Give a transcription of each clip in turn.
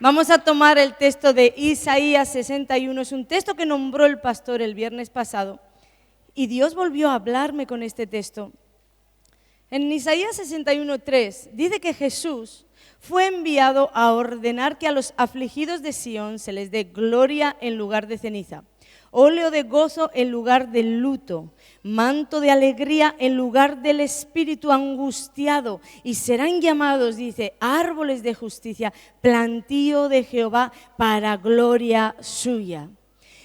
Vamos a tomar el texto de Isaías 61, es un texto que nombró el pastor el viernes pasado y Dios volvió a hablarme con este texto. En Isaías 61:3 dice que Jesús fue enviado a ordenar que a los afligidos de Sión se les dé gloria en lugar de ceniza, óleo de gozo en lugar de luto, manto de alegría en lugar del espíritu angustiado, y serán llamados, dice, árboles de justicia, plantío de Jehová para gloria suya.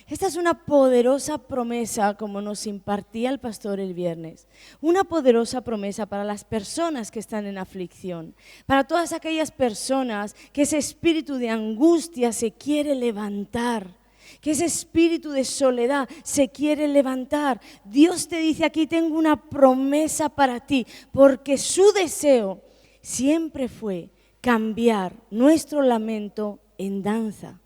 Esta es una poderosa promesa, como nos impartía el pastor el viernes, una poderosa promesa para las personas que están en aflicción, para todas aquellas personas que ese espíritu de angustia se quiere levantar, que ese espíritu de soledad se quiere levantar. Dios te dice aquí, tengo una promesa para ti, porque su deseo siempre fue cambiar nuestro lamento en danza.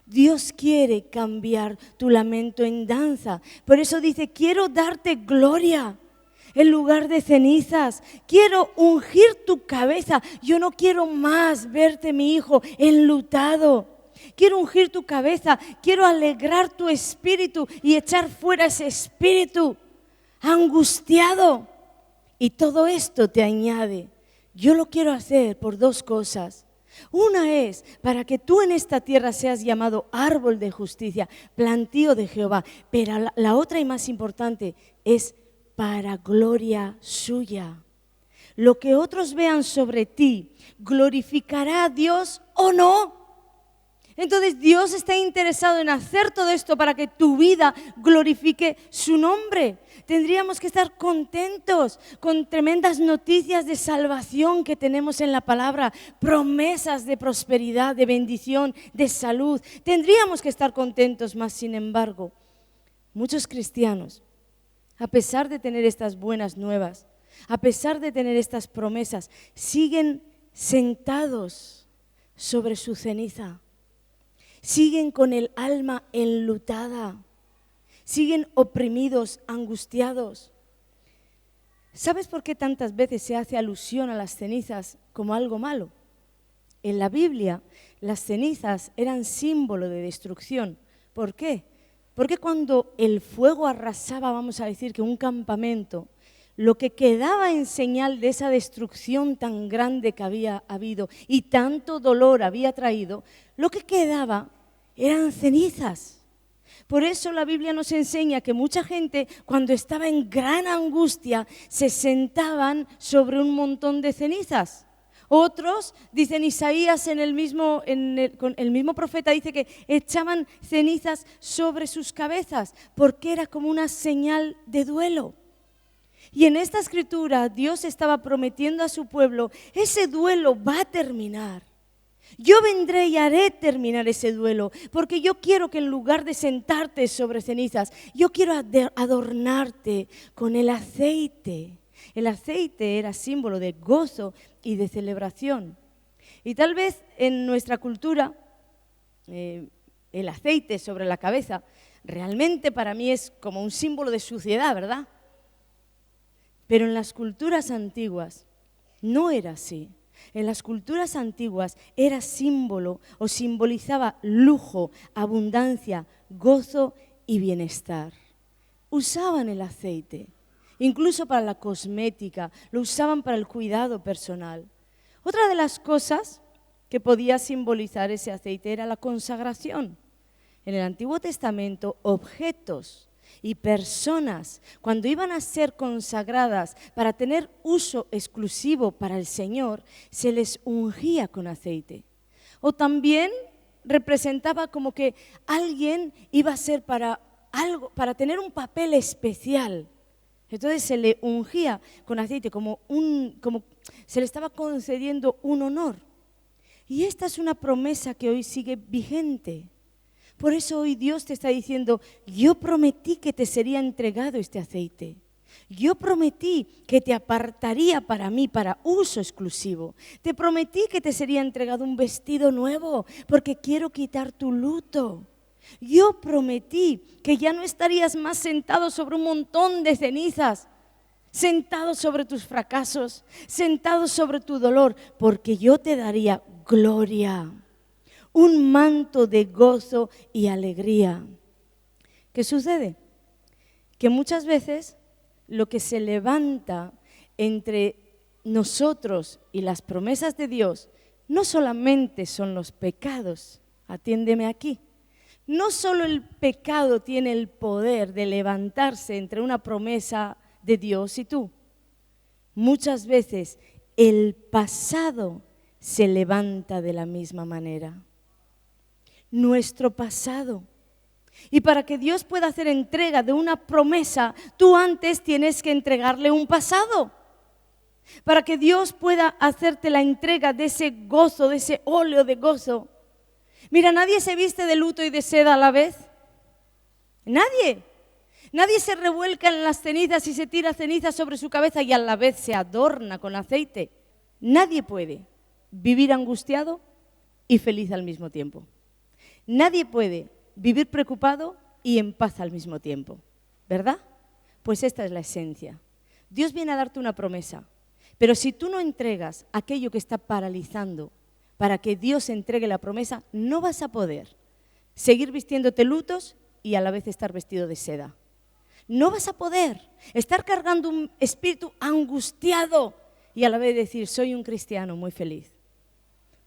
Dios quiere cambiar tu lamento en danza. Por eso dice, quiero darte gloria en lugar de cenizas. Quiero ungir tu cabeza. Yo no quiero más verte, mi hijo, enlutado. Quiero ungir tu cabeza. Quiero alegrar tu espíritu y echar fuera ese espíritu angustiado. Y todo esto te añade. Yo lo quiero hacer por dos cosas. Una es para que tú en esta tierra seas llamado árbol de justicia, plantío de Jehová, pero la otra y más importante es para gloria suya. Lo que otros vean sobre ti, ¿glorificará a Dios o no? Entonces Dios está interesado en hacer todo esto para que tu vida glorifique su nombre. Tendríamos que estar contentos con tremendas noticias de salvación que tenemos en la palabra, promesas de prosperidad, de bendición, de salud. Tendríamos que estar contentos, mas sin embargo, muchos cristianos, a pesar de tener estas buenas nuevas, a pesar de tener estas promesas, siguen sentados sobre su ceniza. Siguen con el alma enlutada, siguen oprimidos, angustiados. ¿Sabes por qué tantas veces se hace alusión a las cenizas como algo malo? En la Biblia, las cenizas eran símbolo de destrucción. ¿Por qué? Porque cuando el fuego arrasaba, vamos a decir que un campamento, lo que quedaba en señal de esa destrucción tan grande que había habido y tanto dolor había traído, lo que quedaba eran cenizas. Por eso la Biblia nos enseña que mucha gente, cuando estaba en gran angustia, se sentaban sobre un montón de cenizas. Otros, dicen Isaías, el mismo profeta dice que echaban cenizas sobre sus cabezas, porque era como una señal de duelo. Y en esta escritura Dios estaba prometiendo a su pueblo, ese duelo va a terminar. Yo vendré y haré terminar ese duelo, porque yo quiero que en lugar de sentarte sobre cenizas, yo quiero adornarte con el aceite. El aceite era símbolo de gozo y de celebración. Y tal vez en nuestra cultura, el aceite sobre la cabeza, realmente para mí es como un símbolo de suciedad, ¿verdad? Pero en las culturas antiguas no era así. En las culturas antiguas era símbolo o simbolizaba lujo, abundancia, gozo y bienestar. Usaban el aceite, incluso para la cosmética, lo usaban para el cuidado personal. Otra de las cosas que podía simbolizar ese aceite era la consagración. En el Antiguo Testamento, objetos y personas, cuando iban a ser consagradas para tener uso exclusivo para el Señor, se les ungía con aceite. O también representaba como que alguien iba a ser para tener un papel especial. Entonces se le ungía con aceite como se le estaba concediendo un honor. Y esta es una promesa que hoy sigue vigente. Por eso hoy Dios te está diciendo, yo prometí que te sería entregado este aceite. Yo prometí que te apartaría para mí, para uso exclusivo. Te prometí que te sería entregado un vestido nuevo, porque quiero quitar tu luto. Yo prometí que ya no estarías más sentado sobre un montón de cenizas, sentado sobre tus fracasos, sentado sobre tu dolor, porque yo te daría gloria. un manto de gozo y alegría. ¿Qué sucede? Que muchas veces lo que se levanta entre nosotros y las promesas de Dios no solamente son los pecados, atiéndeme aquí, no solo el pecado tiene el poder de levantarse entre una promesa de Dios y tú, muchas veces el pasado se levanta de la misma manera. Nuestro pasado. Y para que Dios pueda hacer entrega de una promesa, tú antes tienes que entregarle un pasado. Para que Dios pueda hacerte la entrega de ese gozo, de ese óleo de gozo. Mira, nadie se viste de luto y de seda a la vez. Nadie. Nadie se revuelca en las cenizas y se tira cenizas sobre su cabeza y a la vez se adorna con aceite. Nadie puede vivir angustiado y feliz al mismo tiempo. Nadie puede vivir preocupado y en paz al mismo tiempo, ¿verdad? Pues esta es la esencia. Dios viene a darte una promesa, pero si tú no entregas aquello que está paralizando para que Dios entregue la promesa, no vas a poder seguir vistiéndote lutos y a la vez estar vestido de seda. No vas a poder estar cargando un espíritu angustiado y a la vez decir, soy un cristiano muy feliz.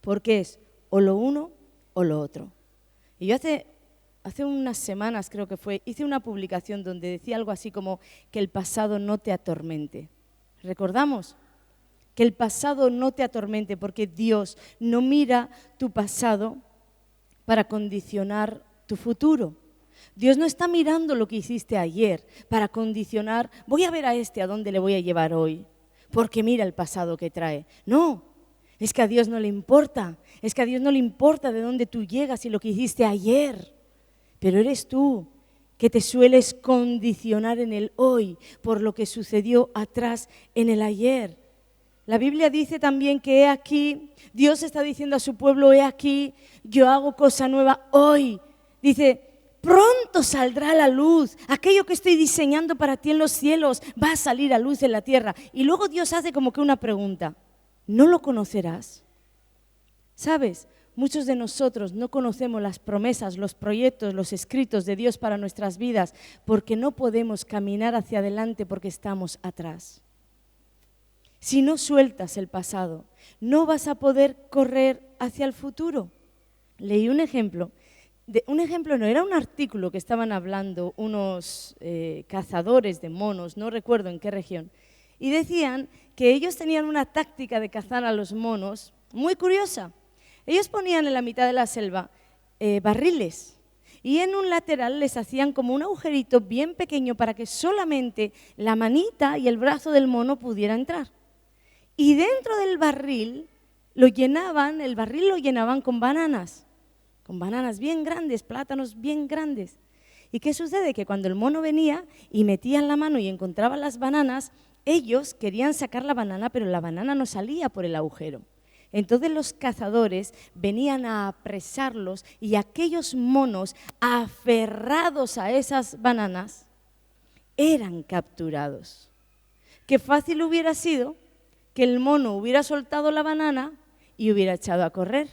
Porque es o lo uno o lo otro. Y yo hace unas semanas, creo que fue, hice una publicación donde decía algo así como que el pasado no te atormente. ¿Recordamos? Que el pasado no te atormente porque Dios no mira tu pasado para condicionar tu futuro. Dios no está mirando lo que hiciste ayer para condicionar, voy a ver a este a dónde le voy a llevar hoy, porque mira el pasado que trae. No, es que a Dios no le importa, es que a Dios no le importa de dónde tú llegas y lo que hiciste ayer, pero eres tú que te sueles condicionar en el hoy por lo que sucedió atrás en el ayer. La Biblia dice también que he aquí, Dios está diciendo a su pueblo, he aquí, yo hago cosa nueva hoy. Dice, pronto saldrá la luz, aquello que estoy diseñando para ti en los cielos va a salir a luz en la tierra. Y luego Dios hace como que una pregunta, ¿no lo conocerás? ¿Sabes? Muchos de nosotros no conocemos las promesas, los proyectos, los escritos de Dios para nuestras vidas porque no podemos caminar hacia adelante porque estamos atrás. Si no sueltas el pasado, no vas a poder correr hacia el futuro. Leí un ejemplo. No, era un artículo que estaban hablando unos cazadores de monos, no recuerdo en qué región, y decían que ellos tenían una táctica de cazar a los monos muy curiosa. Ellos ponían en la mitad de la selva barriles y en un lateral les hacían como un agujerito bien pequeño para que solamente la manita y el brazo del mono pudiera entrar. Y dentro del barril el barril lo llenaban con bananas bien grandes, plátanos bien grandes. ¿Y qué sucede? Que cuando el mono venía y metían la mano y encontraban las bananas, ellos querían sacar la banana, pero la banana no salía por el agujero. Entonces los cazadores venían a apresarlos y aquellos monos aferrados a esas bananas eran capturados. Qué fácil hubiera sido que el mono hubiera soltado la banana y hubiera echado a correr.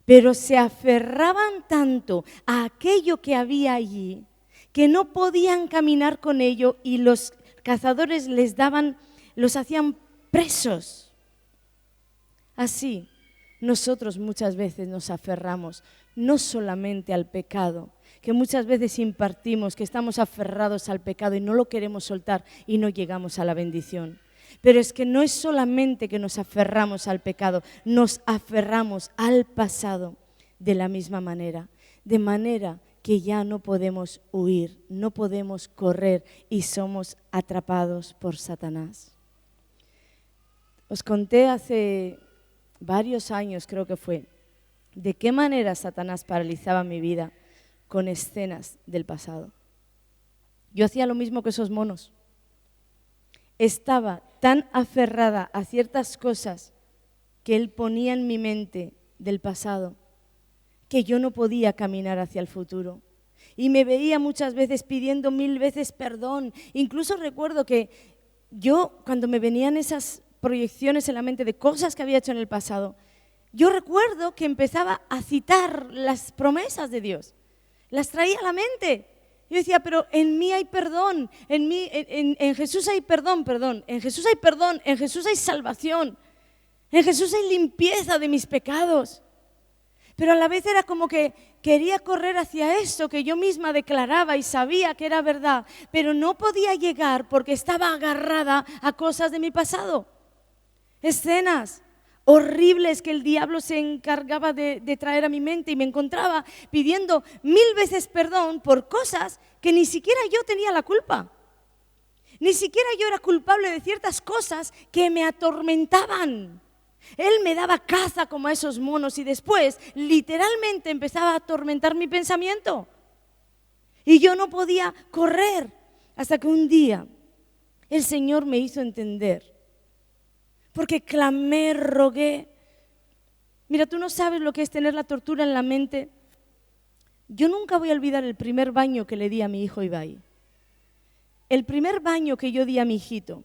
Pero se aferraban tanto a aquello que había allí que no podían caminar con ello y los cazadores los hacían presos. Así, nosotros muchas veces nos aferramos no solamente al pecado, que muchas veces impartimos, que estamos aferrados al pecado y no lo queremos soltar y no llegamos a la bendición. Pero es que no es solamente que nos aferramos al pecado, nos aferramos al pasado de la misma manera, de manera que ya no podemos huir, no podemos correr y somos atrapados por Satanás. Os conté hace varios años, creo que fue, de qué manera Satanás paralizaba mi vida con escenas del pasado. Yo hacía lo mismo que esos monos. Estaba tan aferrada a ciertas cosas que él ponía en mi mente del pasado que yo no podía caminar hacia el futuro. Y me veía muchas veces pidiendo 1000 veces perdón. Incluso recuerdo que yo, cuando me venían esas proyecciones en la mente de cosas que había hecho en el pasado, yo recuerdo que empezaba a citar las promesas de Dios. Las traía a la mente. Yo decía, pero en mí hay perdón, en Jesús hay perdón, en Jesús hay perdón, en Jesús hay salvación, en Jesús hay limpieza de mis pecados. Pero a la vez era como que quería correr hacia eso que yo misma declaraba y sabía que era verdad, pero no podía llegar porque estaba agarrada a cosas de mi pasado. Escenas horribles que el diablo se encargaba de traer a mi mente, y me encontraba pidiendo 1000 veces perdón por cosas que ni siquiera yo tenía la culpa. Ni siquiera yo era culpable de ciertas cosas que me atormentaban. Él me daba caza como a esos monos y después literalmente empezaba a atormentar mi pensamiento. Y yo no podía correr hasta que un día el Señor me hizo entender. Porque clamé, rogué. Mira, tú no sabes lo que es tener la tortura en la mente. Yo nunca voy a olvidar el primer baño que le di a mi hijo Ibai. El primer baño que yo di a mi hijito.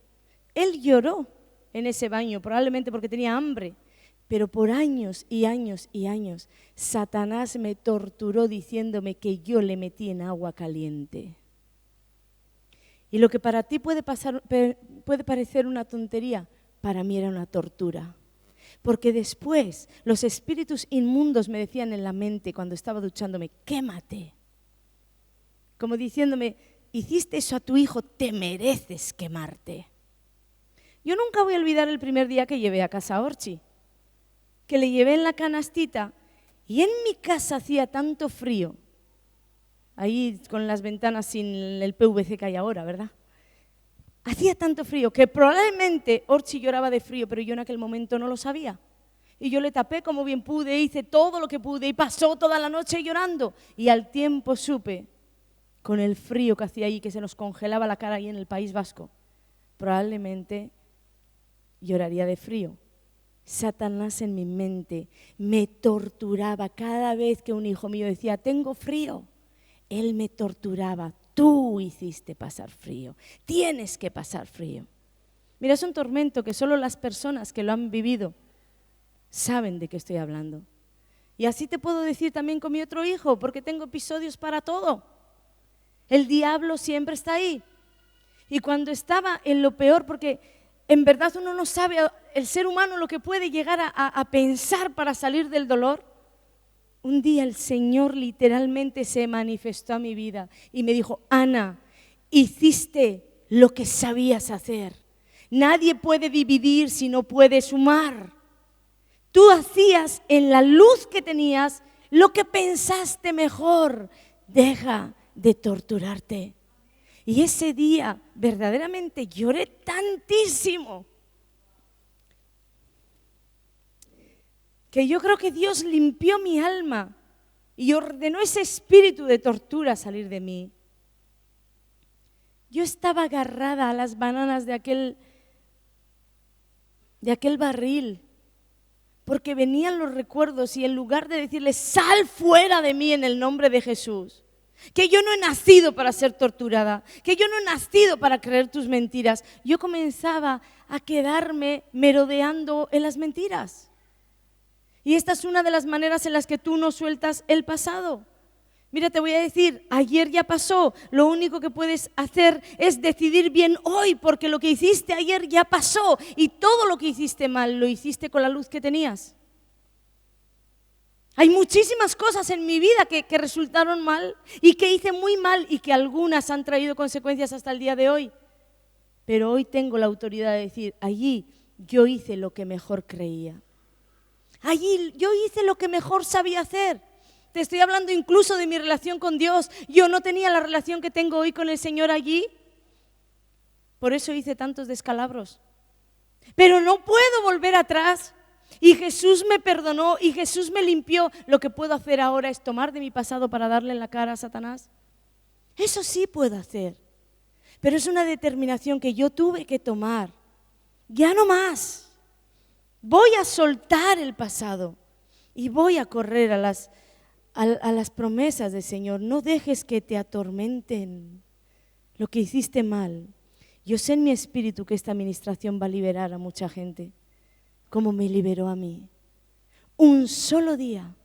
Él lloró en ese baño, probablemente porque tenía hambre. Pero por años y años y años, Satanás me torturó diciéndome que yo le metí en agua caliente. Y lo que para ti puede parecer una tontería, para mí era una tortura, porque después los espíritus inmundos me decían en la mente cuando estaba duchándome, quémate, como diciéndome, hiciste eso a tu hijo, te mereces quemarte. Yo nunca voy a olvidar el primer día que llevé a casa a Orchi, que le llevé en la canastita y en mi casa hacía tanto frío, ahí con las ventanas sin el PVC que hay ahora, ¿verdad? Hacía tanto frío que probablemente Orchi lloraba de frío, pero yo en aquel momento no lo sabía. Y yo le tapé como bien pude, hice todo lo que pude y pasó toda la noche llorando. Y al tiempo supe, con el frío que hacía ahí, que se nos congelaba la cara ahí en el País Vasco, probablemente lloraría de frío. Satanás en mi mente me torturaba cada vez que un hijo mío decía, tengo frío. Él me torturaba. Tú hiciste pasar frío, tienes que pasar frío. Mira, es un tormento que solo las personas que lo han vivido saben de qué estoy hablando. Y así te puedo decir también con mi otro hijo, porque tengo episodios para todo. El diablo siempre está ahí. Y cuando estaba en lo peor, porque en verdad uno no sabe, el ser humano lo que puede llegar a pensar para salir del dolor. Un día el Señor literalmente se manifestó a mi vida y me dijo, Ana, hiciste lo que sabías hacer. Nadie puede dividir si no puede sumar. Tú hacías en la luz que tenías lo que pensaste mejor. Deja de torturarte. Y ese día verdaderamente lloré tantísimo que yo creo que Dios limpió mi alma y ordenó ese espíritu de tortura salir de mí. Yo estaba agarrada a las bananas de aquel barril, porque venían los recuerdos y en lugar de decirle, sal fuera de mí en el nombre de Jesús, que yo no he nacido para ser torturada, que yo no he nacido para creer tus mentiras, yo comenzaba a quedarme merodeando en las mentiras. Y esta es una de las maneras en las que tú no sueltas el pasado. Mira, te voy a decir, ayer ya pasó, lo único que puedes hacer es decidir bien hoy, porque lo que hiciste ayer ya pasó y todo lo que hiciste mal lo hiciste con la luz que tenías. Hay muchísimas cosas en mi vida que resultaron mal y que hice muy mal y que algunas han traído consecuencias hasta el día de hoy. Pero hoy tengo la autoridad de decir, allí yo hice lo que mejor creía. Allí yo hice lo que mejor sabía hacer. Te estoy hablando incluso de mi relación con Dios. Yo no tenía la relación que tengo hoy con el Señor allí. Por eso hice tantos descalabros. Pero no puedo volver atrás. Y Jesús me perdonó y Jesús me limpió. Lo que puedo hacer ahora es tomar de mi pasado para darle en la cara a Satanás. Eso sí puedo hacer. Pero es una determinación que yo tuve que tomar. Ya no más. Voy a soltar el pasado y voy a correr a las promesas del Señor. No dejes que te atormenten lo que hiciste mal. Yo sé en mi espíritu que esta administración va a liberar a mucha gente, como me liberó a mí. un solo día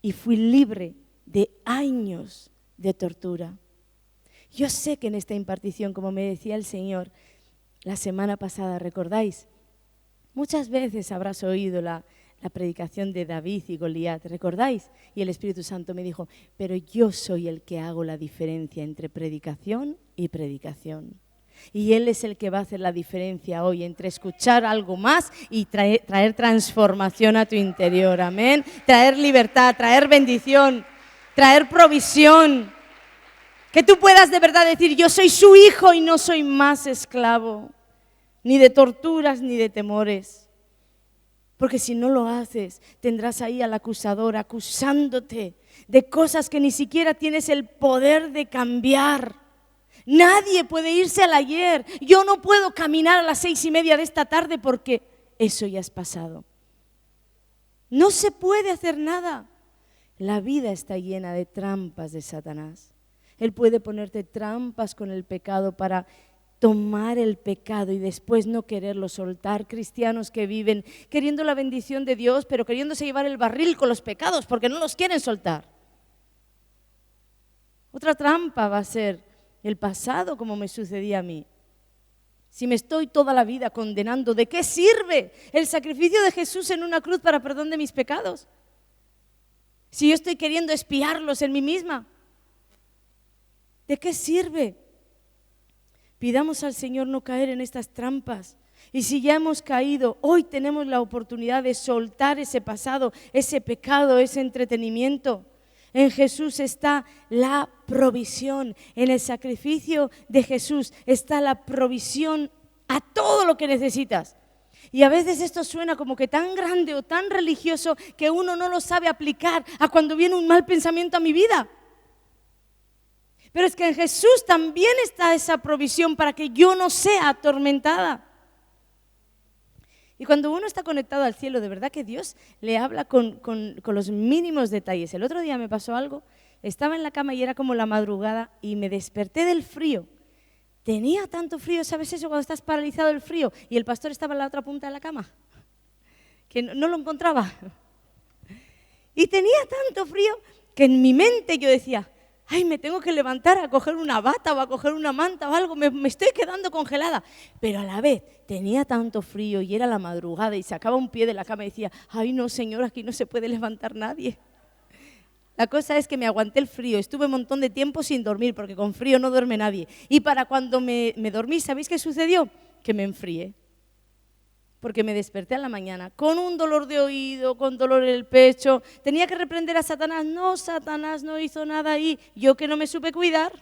y fui libre de años de tortura. Yo sé que en esta impartición, como me decía el Señor la semana pasada, ¿recordáis? Muchas veces habrás oído la predicación de David y Goliat, ¿recordáis? Y el Espíritu Santo me dijo, pero yo soy el que hago la diferencia entre predicación y predicación. Y Él es el que va a hacer la diferencia hoy entre escuchar algo más y traer transformación a tu interior, amén. Traer libertad, traer bendición, traer provisión. Que tú puedas de verdad decir, yo soy su hijo y no soy más esclavo, ni de torturas ni de temores. Porque si no lo haces, tendrás ahí al acusador acusándote de cosas que ni siquiera tienes el poder de cambiar. Nadie puede irse al ayer. Yo no puedo caminar a las 6:30 de esta tarde porque eso ya es pasado. No se puede hacer nada. La vida está llena de trampas de Satanás. Él puede ponerte trampas con el pecado para tomar el pecado y después no quererlo soltar. Cristianos que viven queriendo la bendición de Dios, pero queriéndose llevar el barril con los pecados porque no los quieren soltar. Otra trampa va a ser el pasado, como me sucedía a mí. Si me estoy toda la vida condenando, ¿de qué sirve el sacrificio de Jesús en una cruz para perdón de mis pecados? Si yo estoy queriendo expiarlos en mí misma, ¿de qué sirve? Pidamos al Señor no caer en estas trampas. Y si ya hemos caído, hoy tenemos la oportunidad de soltar ese pasado, ese pecado, ese entretenimiento. En Jesús está la provisión. En el sacrificio de Jesús está la provisión a todo lo que necesitas. Y a veces esto suena como que tan grande o tan religioso que uno no lo sabe aplicar a cuando viene un mal pensamiento a mi vida. Pero es que en Jesús también está esa provisión para que yo no sea atormentada. Y cuando uno está conectado al cielo, de verdad que Dios le habla con los mínimos detalles. El otro día me pasó algo, estaba en la cama y era como la madrugada y me desperté del frío. Tenía tanto frío, ¿sabes eso? Cuando estás paralizado del frío y el pastor estaba en la otra punta de la cama, que no lo encontraba. Y tenía tanto frío que en mi mente yo decía, ay, me tengo que levantar a coger una bata o a coger una manta o algo, me estoy quedando congelada. Pero a la vez tenía tanto frío y era la madrugada y sacaba un pie de la cama y decía, ay no señor, aquí no se puede levantar nadie. La cosa es que me aguanté el frío, estuve un montón de tiempo sin dormir porque con frío no duerme nadie. Y para cuando me dormí, ¿sabéis qué sucedió? Que me enfrié. Porque me desperté a la mañana con un dolor de oído, con dolor en el pecho. Tenía que reprender a Satanás. No, Satanás no hizo nada ahí. Yo que no me supe cuidar.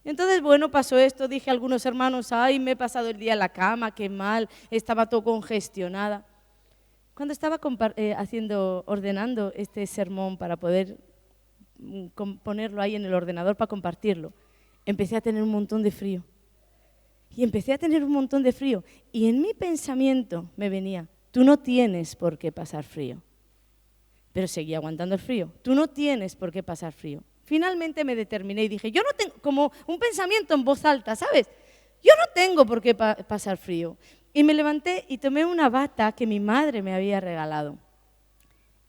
Entonces, bueno, pasó esto. Dije a algunos hermanos, ay, me he pasado el día en la cama, qué mal. Estaba todo congestionada. Cuando estaba ordenando este sermón para poder ponerlo ahí en el ordenador para compartirlo, empecé a tener un montón de frío. Y empecé a tener un montón de frío. Y en mi pensamiento me venía, tú no tienes por qué pasar frío. Pero seguía aguantando el frío. Tú no tienes por qué pasar frío. Finalmente me determiné y dije, yo no tengo, como un pensamiento en voz alta, ¿sabes? Yo no tengo por qué pasar frío. Y me levanté y tomé una bata que mi madre me había regalado.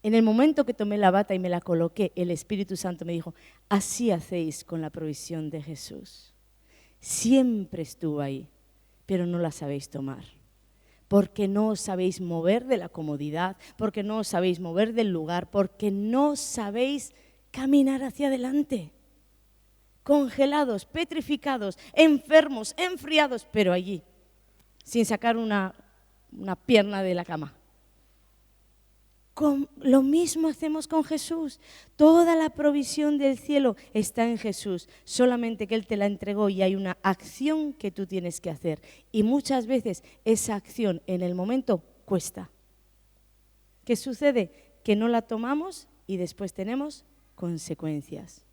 En el momento que tomé la bata y me la coloqué, el Espíritu Santo me dijo, así hacéis con la provisión de Jesús. Siempre estuvo ahí, pero no la sabéis tomar, porque no os sabéis mover de la comodidad, porque no os sabéis mover del lugar, porque no sabéis caminar hacia adelante. Congelados, petrificados, enfermos, enfriados, pero allí, sin sacar una pierna de la cama. Lo mismo hacemos con Jesús. Toda la provisión del cielo está en Jesús, solamente que Él te la entregó y hay una acción que tú tienes que hacer. Y muchas veces esa acción en el momento cuesta. ¿Qué sucede? Que no la tomamos y después tenemos consecuencias.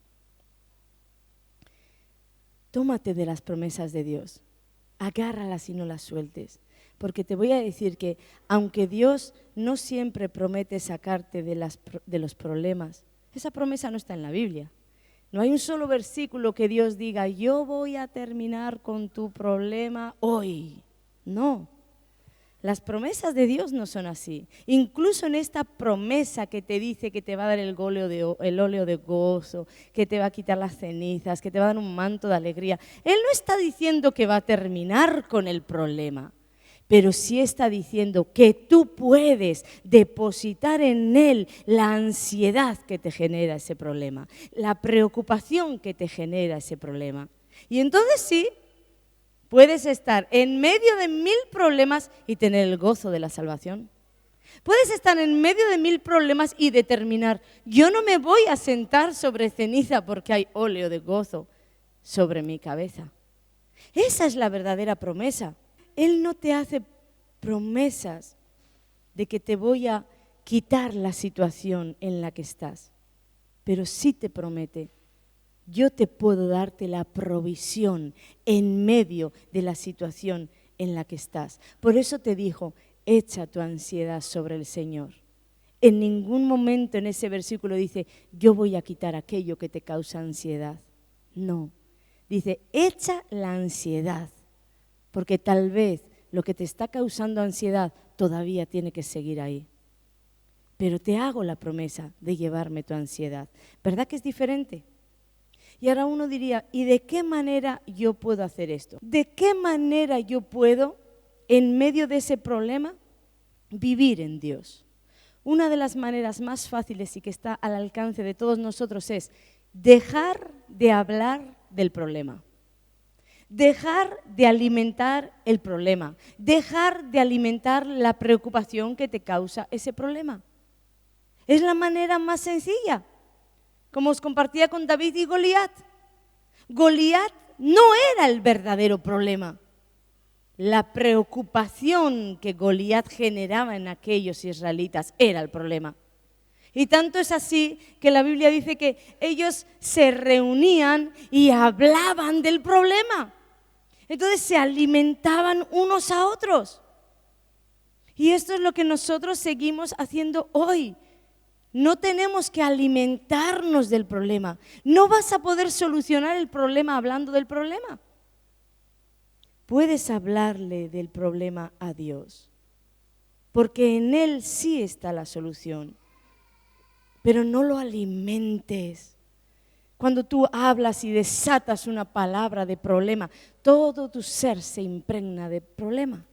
Tómate de las promesas de Dios, agárralas y no las sueltes. Porque te voy a decir que aunque Dios no siempre promete sacarte de los problemas, esa promesa no está en la Biblia. No hay un solo versículo que Dios diga, yo voy a terminar con tu problema hoy. No. Las promesas de Dios no son así. Incluso en esta promesa que te dice que te va a dar el óleo de gozo, que te va a quitar las cenizas, que te va a dar un manto de alegría, Él no está diciendo que va a terminar con el problema, pero sí está diciendo que tú puedes depositar en Él la ansiedad que te genera ese problema, la preocupación que te genera ese problema. Y entonces sí, puedes estar en medio de 1000 problemas y tener el gozo de la salvación. Puedes estar en medio de 1000 problemas y determinar, yo no me voy a sentar sobre ceniza porque hay óleo de gozo sobre mi cabeza. Esa es la verdadera promesa. Él no te hace promesas de que te voy a quitar la situación en la que estás, pero sí te promete, yo te puedo darte la provisión en medio de la situación en la que estás. Por eso te dijo, echa tu ansiedad sobre el Señor. En ningún momento en ese versículo dice, yo voy a quitar aquello que te causa ansiedad. No, dice, echa la ansiedad, porque tal vez lo que te está causando ansiedad todavía tiene que seguir ahí. Pero te hago la promesa de llevarme tu ansiedad. ¿Verdad que es diferente? Y ahora uno diría, ¿y de qué manera yo puedo hacer esto? ¿De qué manera yo puedo, en medio de ese problema, vivir en Dios? Una de las maneras más fáciles y que está al alcance de todos nosotros es dejar de hablar del problema. Dejar de alimentar el problema. Dejar de alimentar la preocupación que te causa ese problema. Es la manera más sencilla. Como os compartía con David y Goliat. Goliat no era el verdadero problema. La preocupación que Goliat generaba en aquellos israelitas era el problema. Y tanto es así que la Biblia dice que ellos se reunían y hablaban del problema. Entonces se alimentaban unos a otros. Y esto es lo que nosotros seguimos haciendo hoy. No tenemos que alimentarnos del problema. No vas a poder solucionar el problema hablando del problema. Puedes hablarle del problema a Dios, porque en Él sí está la solución. Pero no lo alimentes. Cuando tú hablas y desatas una palabra de problema, todo tu ser se impregna de problema.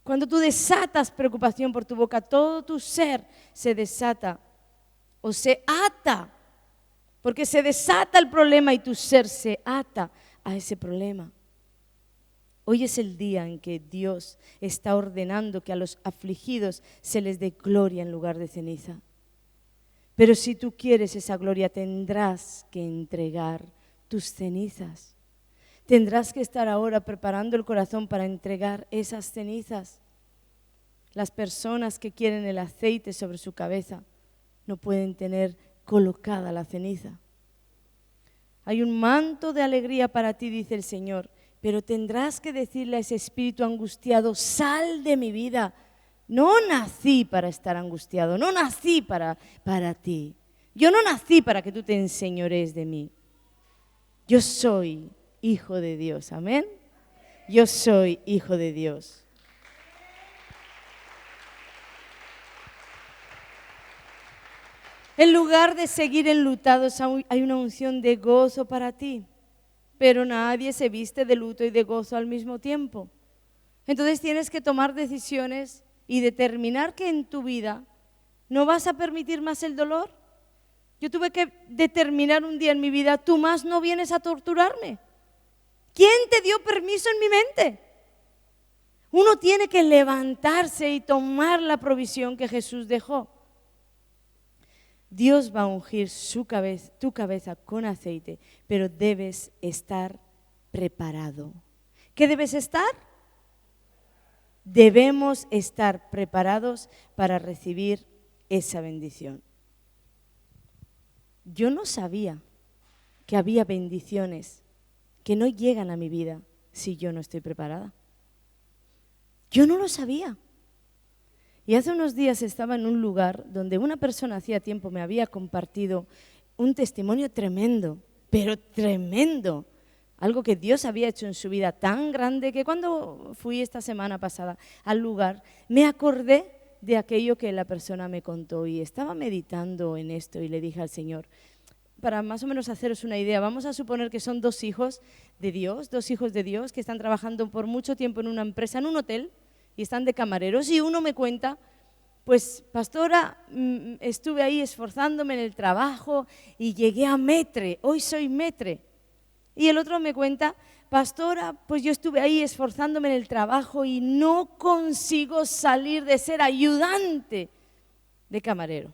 Cuando tú desatas preocupación por tu boca, todo tu ser se desata o se ata, porque se desata el problema y tu ser se ata a ese problema. Hoy es el día en que Dios está ordenando que a los afligidos se les dé gloria en lugar de ceniza. Pero si tú quieres esa gloria, tendrás que entregar tus cenizas. Tendrás que estar ahora preparando el corazón para entregar esas cenizas. Las personas que quieren el aceite sobre su cabeza no pueden tener colocada la ceniza. Hay un manto de alegría para ti, dice el Señor, pero tendrás que decirle a ese espíritu angustiado, sal de mi vida. No nací para estar angustiado, no nací para ti. Yo no nací para que tú te enseñorees de mí. Yo soy hijo de Dios, amén. Yo soy hijo de Dios. En lugar de seguir enlutados, hay una unción de gozo para ti. Pero nadie se viste de luto y de gozo al mismo tiempo. Entonces tienes que tomar decisiones y determinar que en tu vida no vas a permitir más el dolor. Yo tuve que determinar un día en mi vida, tú más no vienes a torturarme. ¿Quién te dio permiso en mi mente? Uno tiene que levantarse y tomar la provisión que Jesús dejó. Dios va a ungir tu cabeza con aceite, pero debes estar preparado. ¿Qué debes estar? Debemos estar preparados para recibir esa bendición. Yo no sabía que había bendiciones que no llegan a mi vida si yo no estoy preparada. Yo no lo sabía. Y hace unos días estaba en un lugar donde una persona hacía tiempo me había compartido un testimonio tremendo, pero tremendo. algo que Dios había hecho en su vida tan grande que cuando fui esta semana pasada al lugar, me acordé de aquello que la persona me contó y estaba meditando en esto y le dije al Señor, para más o menos haceros una idea, vamos a suponer que son dos hijos de Dios que están trabajando por mucho tiempo en una empresa, en un hotel, y están de camareros, y uno me cuenta, pues pastora, estuve ahí esforzándome en el trabajo y llegué a metre, hoy soy metre. Y el otro me cuenta, pastora, pues yo estuve ahí esforzándome en el trabajo y no consigo salir de ser ayudante de camarero.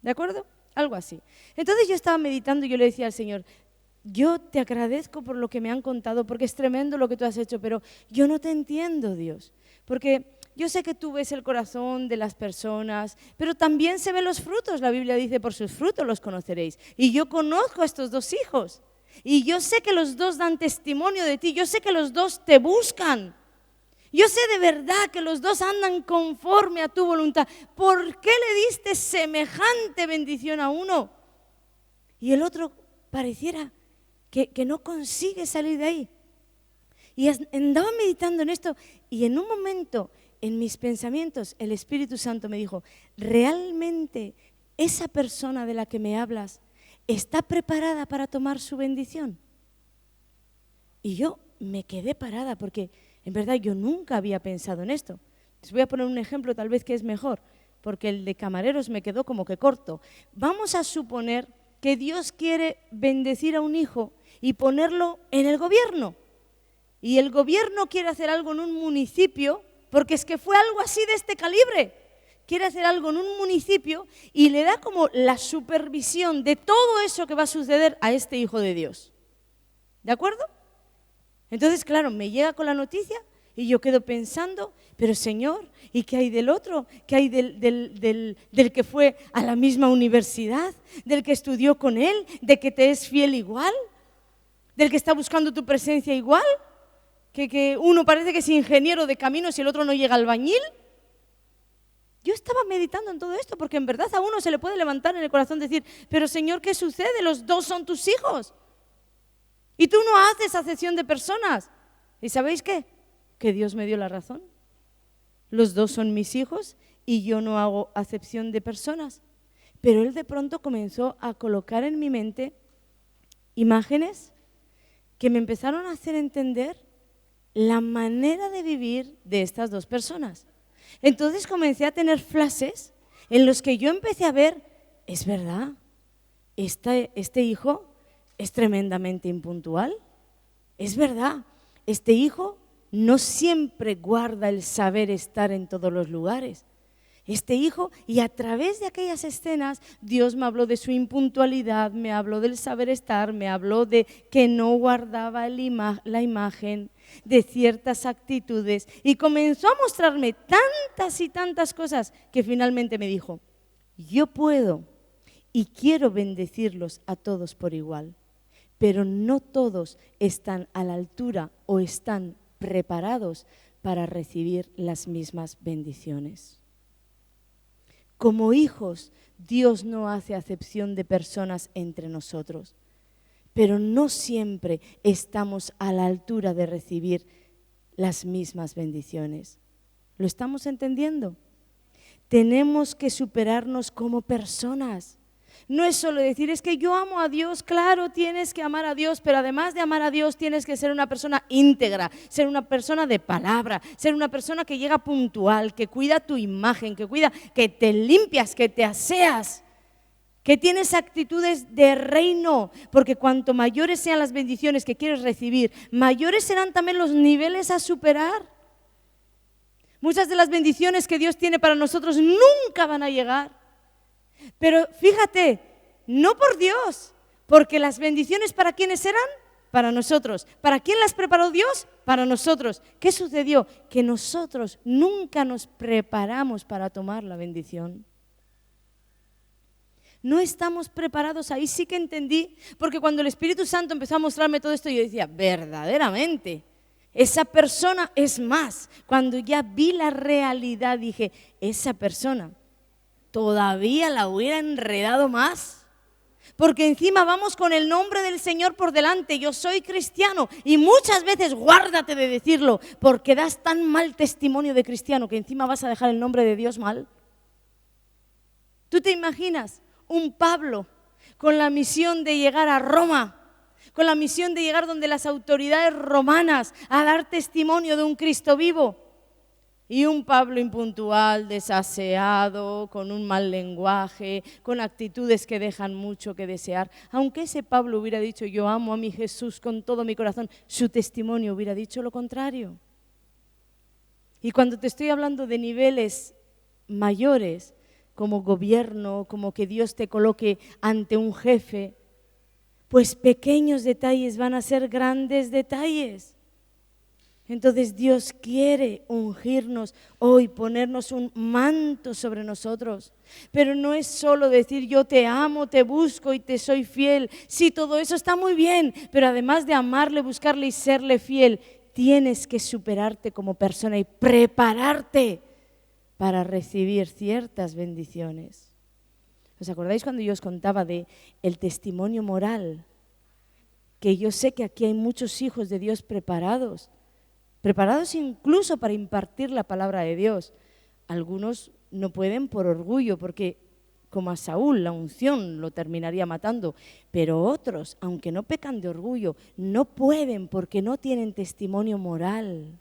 ¿De acuerdo? Algo así. Entonces yo estaba meditando y yo le decía al Señor, yo te agradezco por lo que me han contado, porque es tremendo lo que tú has hecho, pero yo no te entiendo, Dios, porque yo sé que tú ves el corazón de las personas, pero también se ven los frutos. La Biblia dice, por sus frutos los conoceréis. Y yo conozco a estos dos hijos, y yo sé que los dos dan testimonio de ti, yo sé que los dos te buscan. Yo sé de verdad que los dos andan conforme a tu voluntad. ¿Por qué le diste semejante bendición a uno y el otro pareciera que no consigue salir de ahí? Y andaba meditando en esto y en un momento, en mis pensamientos, el Espíritu Santo me dijo, ¿realmente esa persona de la que me hablas está preparada para tomar su bendición? Y yo me quedé parada porque en verdad yo nunca había pensado en esto. Les voy a poner un ejemplo tal vez que es mejor, porque el de camareros me quedó como que corto. Vamos a suponer que Dios quiere bendecir a un hijo y ponerlo en el gobierno. Y el gobierno quiere hacer algo en un municipio, porque es que fue algo así de este calibre. Quiere hacer algo en un municipio y le da como la supervisión de todo eso que va a suceder a este hijo de Dios. ¿De acuerdo? Entonces, claro, me llega con la noticia y yo quedo pensando, pero Señor, ¿y qué hay del otro? ¿Qué hay del que fue a la misma universidad? ¿Del que estudió con él? ¿De que te es fiel igual? ¿Del que está buscando tu presencia igual? ¿Que uno parece que es ingeniero de caminos y el otro no llega albañil? Yo estaba meditando en todo esto porque en verdad a uno se le puede levantar en el corazón decir, pero Señor, ¿qué sucede? Los dos son tus hijos. Y tú no haces acepción de personas. ¿Y sabéis qué? Que Dios me dio la razón. Los dos son mis hijos y yo no hago acepción de personas. Pero Él de pronto comenzó a colocar en mi mente imágenes que me empezaron a hacer entender la manera de vivir de estas dos personas. Entonces comencé a tener flashes en los que yo empecé a ver, es verdad, este hijo es tremendamente impuntual. Es verdad, este hijo no siempre guarda el saber estar en todos los lugares. Este hijo, y a través de aquellas escenas, Dios me habló de su impuntualidad, me habló del saber estar, me habló de que no guardaba la imagen, de ciertas actitudes, y comenzó a mostrarme tantas y tantas cosas que finalmente me dijo, yo puedo y quiero bendecirlos a todos por igual. Pero no todos están a la altura o están preparados para recibir las mismas bendiciones. Como hijos, Dios no hace acepción de personas entre nosotros, pero no siempre estamos a la altura de recibir las mismas bendiciones. ¿Lo estamos entendiendo? Tenemos que superarnos como personas. No es solo decir, es que yo amo a Dios, claro, tienes que amar a Dios, pero además de amar a Dios tienes que ser una persona íntegra, ser una persona de palabra, ser una persona que llega puntual, que cuida tu imagen, que te limpias, que te aseas, que tienes actitudes de reino, porque cuanto mayores sean las bendiciones que quieres recibir, mayores serán también los niveles a superar. Muchas de las bendiciones que Dios tiene para nosotros nunca van a llegar. Pero fíjate, no por Dios, porque las bendiciones ¿para quiénes eran? Para nosotros. ¿Para quién las preparó Dios? Para nosotros. ¿Qué sucedió? Que nosotros nunca nos preparamos para tomar la bendición. No estamos preparados, ahí sí que entendí, porque cuando el Espíritu Santo empezó a mostrarme todo esto, yo decía, verdaderamente, esa persona es más. Cuando ya vi la realidad, dije, esa persona todavía la hubiera enredado más, Porque encima vamos con el nombre del Señor por delante. Yo soy cristiano. Y muchas veces guárdate de decirlo, porque das tan mal testimonio de cristiano que encima vas a dejar el nombre de Dios mal. ¿Tú te imaginas un Pablo con la misión de llegar a Roma, con la misión de llegar donde las autoridades romanas a dar testimonio de un Cristo vivo? Y un Pablo impuntual, desaseado, con un mal lenguaje, con actitudes que dejan mucho que desear. Aunque ese Pablo hubiera dicho, yo amo a mi Jesús con todo mi corazón, su testimonio hubiera dicho lo contrario. Y cuando te estoy hablando de niveles mayores, como gobierno, como que Dios te coloque ante un jefe, pues pequeños detalles van a ser grandes detalles. Entonces Dios quiere ungirnos hoy, ponernos un manto sobre nosotros. Pero no es solo decir yo te amo, te busco y te soy fiel. Sí, todo eso está muy bien, pero además de amarle, buscarle y serle fiel, tienes que superarte como persona y prepararte para recibir ciertas bendiciones. ¿Os acordáis cuando yo os contaba de el testimonio moral? Que yo sé que aquí hay muchos hijos de Dios preparados incluso para impartir la palabra de Dios. Algunos no pueden por orgullo, porque como a Saúl la unción lo terminaría matando, pero otros, aunque no pecan de orgullo, no pueden porque no tienen testimonio moral.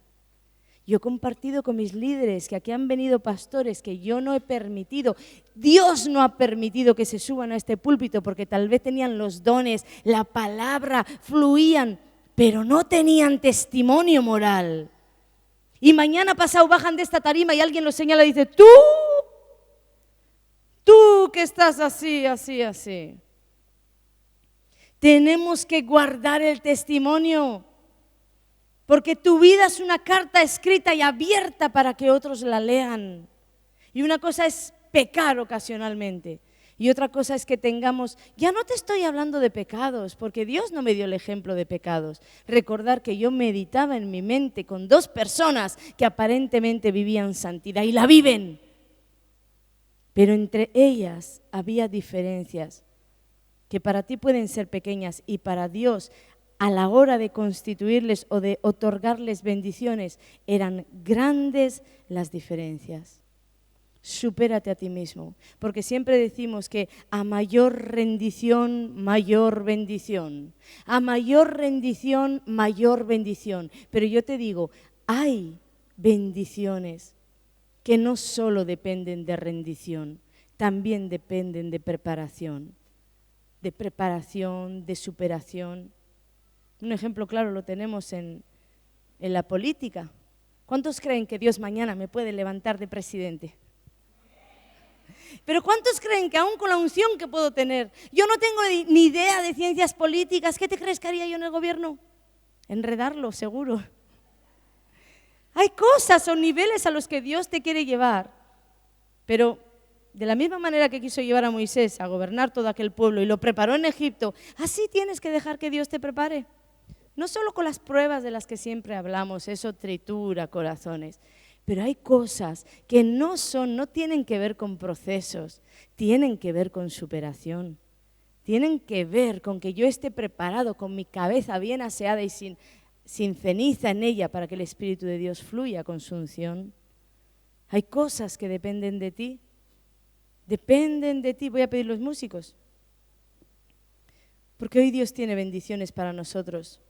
Yo he compartido con mis líderes que aquí han venido pastores que yo no he permitido, Dios no ha permitido que se suban a este púlpito porque tal vez tenían los dones, la palabra, fluían, pero no tenían testimonio moral. Y mañana pasado bajan de esta tarima y alguien los señala y dice, tú que estás así. Tenemos que guardar el testimonio, porque tu vida es una carta escrita y abierta para que otros la lean. Y una cosa es pecar ocasionalmente. Y otra cosa es que tengamos, ya no te estoy hablando de pecados, porque Dios no me dio el ejemplo de pecados. Recordar que yo meditaba en mi mente con dos personas que aparentemente vivían santidad y la viven. Pero entre ellas había diferencias que para ti pueden ser pequeñas y para Dios a la hora de constituirles o de otorgarles bendiciones eran grandes las diferencias. Supérate a ti mismo, porque siempre decimos que a mayor rendición, mayor bendición. A mayor rendición, mayor bendición. Pero yo te digo, hay bendiciones que no solo dependen de rendición, también dependen de preparación, de superación. Un ejemplo claro lo tenemos en la política. ¿Cuántos creen que Dios mañana me puede levantar de presidente? Pero ¿cuántos creen que aún con la unción que puedo tener, yo no tengo ni idea de ciencias políticas? ¿Qué te crees que haría yo en el gobierno? Enredarlo, seguro. Hay cosas o niveles a los que Dios te quiere llevar, pero de la misma manera que quiso llevar a Moisés a gobernar todo aquel pueblo y lo preparó en Egipto, así tienes que dejar que Dios te prepare. No solo con las pruebas de las que siempre hablamos, eso tritura corazones. Pero hay cosas que no tienen que ver con procesos, tienen que ver con superación. Tienen que ver con que yo esté preparado, con mi cabeza bien aseada y sin ceniza en ella para que el Espíritu de Dios fluya con su unción. Hay cosas que dependen de ti. Dependen de ti. Voy a pedir los músicos. Porque hoy Dios tiene bendiciones para nosotros.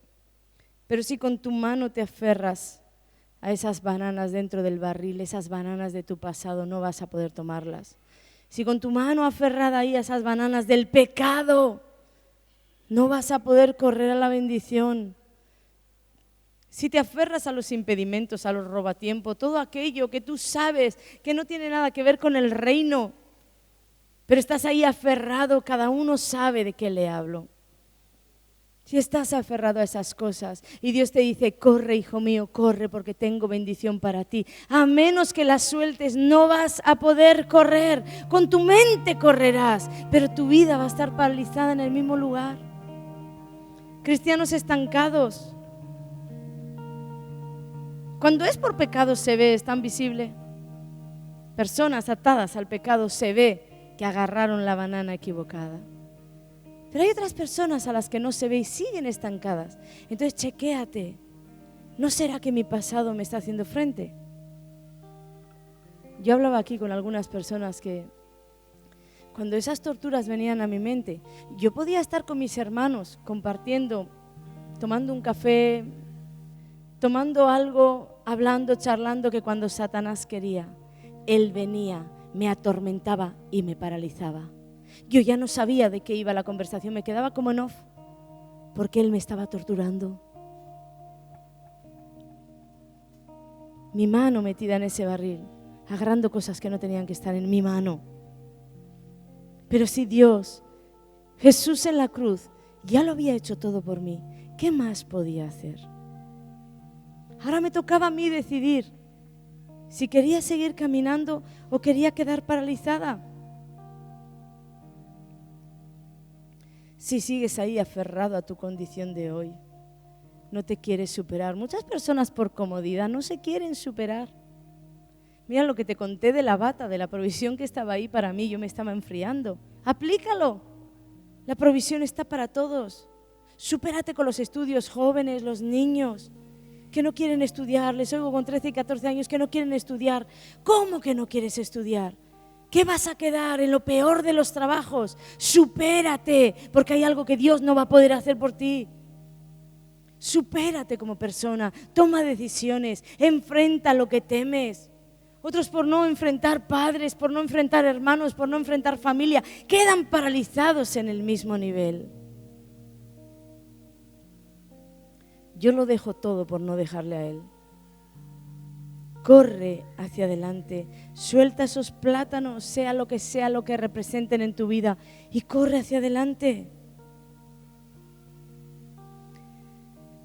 Pero si con tu mano te aferras a esas bananas dentro del barril, esas bananas de tu pasado, no vas a poder tomarlas. Si con tu mano aferrada ahí a esas bananas del pecado, no vas a poder correr a la bendición. Si te aferras a los impedimentos, a los robatiempo, todo aquello que tú sabes que no tiene nada que ver con el reino, pero estás ahí aferrado, cada uno sabe de qué le hablo. Si estás aferrado a esas cosas y Dios te dice, corre, hijo mío, corre porque tengo bendición para ti. A menos que las sueltes, no vas a poder correr. Con tu mente correrás, pero tu vida va a estar paralizada en el mismo lugar. Cristianos estancados. Cuando es por pecado se ve, es tan visible. Personas atadas al pecado se ve que agarraron la banana equivocada. Pero hay otras personas a las que no se ve y siguen estancadas. Entonces chequéate. ¿No será que mi pasado me está haciendo frente? Yo hablaba aquí con algunas personas que cuando esas torturas venían a mi mente, yo podía estar con mis hermanos compartiendo, tomando un café, tomando algo, hablando, charlando, que cuando Satanás quería, él venía, me atormentaba y me paralizaba. Yo ya no sabía de qué iba la conversación, me quedaba como en off, porque él me estaba torturando. Mi mano metida en ese barril, agarrando cosas que no tenían que estar en mi mano. Pero si Dios, Jesús en la cruz, ya lo había hecho todo por mí, ¿qué más podía hacer? Ahora me tocaba a mí decidir si quería seguir caminando o quería quedar paralizada. Si sigues ahí aferrado a tu condición de hoy, no te quieres superar. Muchas personas por comodidad no se quieren superar. Mira lo que te conté de la bata, de la provisión que estaba ahí para mí, yo me estaba enfriando. Aplícalo. La provisión está para todos. Supérate con los estudios, jóvenes, los niños que no quieren estudiar. Les oigo con 13 y 14 años que no quieren estudiar. ¿Cómo que no quieres estudiar? ¿Qué vas a quedar en lo peor de los trabajos? Supérate, porque hay algo que Dios no va a poder hacer por ti. Supérate como persona, toma decisiones, enfrenta lo que temes. Otros por no enfrentar padres, por no enfrentar hermanos, por no enfrentar familia, quedan paralizados en el mismo nivel. Yo lo dejo todo por no dejarle a Él. Corre hacia adelante, suelta esos plátanos, sea lo que representen en tu vida, y corre hacia adelante.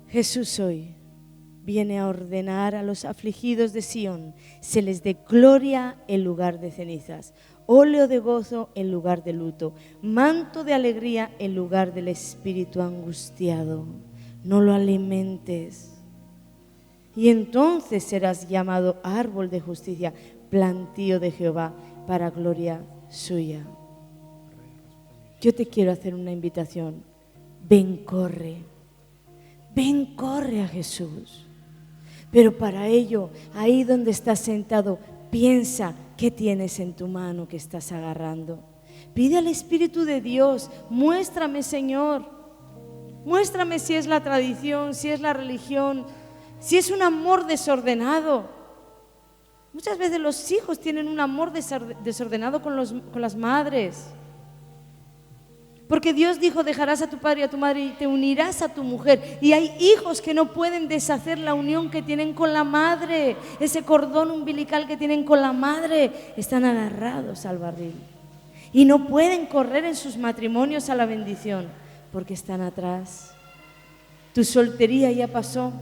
Jesús hoy viene a ordenar a los afligidos de Sión, se les dé gloria en lugar de cenizas, óleo de gozo en lugar de luto, manto de alegría en lugar del espíritu angustiado. No lo alimentes. Y entonces serás llamado árbol de justicia, plantío de Jehová, para gloria suya. Yo te quiero hacer una invitación. Ven, corre a Jesús. Pero para ello, ahí donde estás sentado, piensa qué tienes en tu mano que estás agarrando. Pide al Espíritu de Dios, muéstrame, Señor. Muéstrame si es la tradición, si es la religión, si es un amor desordenado. Muchas veces los hijos tienen un amor desordenado con las madres. Porque Dios dijo, dejarás a tu padre y a tu madre y te unirás a tu mujer. Y hay hijos que no pueden deshacer la unión que tienen con la madre. Ese cordón umbilical que tienen con la madre. Están agarrados al barril. Y no pueden correr en sus matrimonios a la bendición. Porque están atrás. Tu soltería ya pasó.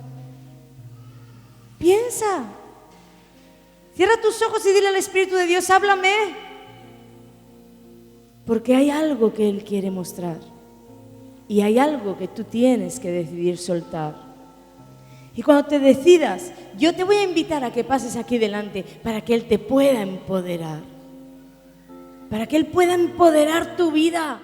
Piensa. Cierra tus ojos y dile al Espíritu de Dios, háblame. Porque hay algo que Él quiere mostrar. Y hay algo que tú tienes que decidir soltar. Y cuando te decidas, yo te voy a invitar a que pases aquí delante para que Él te pueda empoderar. Para que Él pueda empoderar tu vida.